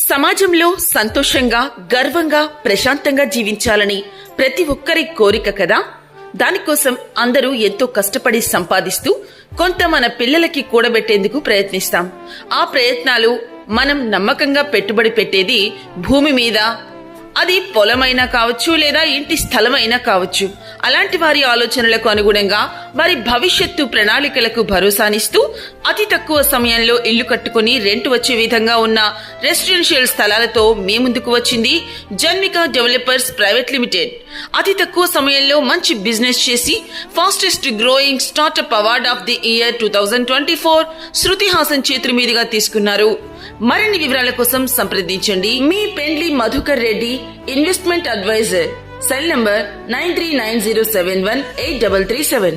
సమాజంలో సంతోషంగా, గర్వంగా, ప్రశాంతంగా జీవించాలని ప్రతి ఒక్కరి కోరిక కదా. దానికోసం అందరూ ఎంతో కష్టపడి సంపాదిస్తూ కొంత మన పిల్లలకి కూడబెట్టేందుకు ప్రయత్నిస్తాం. ఆ ప్రయత్నాలు మనం నమ్మకంగా పెట్టుబడి పెట్టేది భూమి మీద. అది పొలమైనా కావచ్చు, లేదా ఇంటి స్థలమైనా కావచ్చు. అలాంటి వారి ఆలోచనలకు అనుగుణంగా వారి భవిష్యత్తు ప్రణాళికలకు భరోసానిస్తూ అతి తక్కువ సమయంలో ఇల్లు కట్టుకుని రెంట్ వచ్చే విధంగా ఉన్న రెసిడెన్షియల్ స్థలాలతో మీ ముందుకు వచ్చింది జన్మిక డెవలపర్స్ ప్రైవేట్ లిమిటెడ్. అతి తక్కువ సమయంలో మంచి బిజినెస్ చేసి fastest growing startup award of the year 2024 Shruti Haasan చేతుల మీదుగా తీసుకున్నారు. మరిన్ని వివరాల కోసం సంప్రదించండి మీ పెండ్లి Madhukar Reddy, investment advisor. Cell number 9390718337.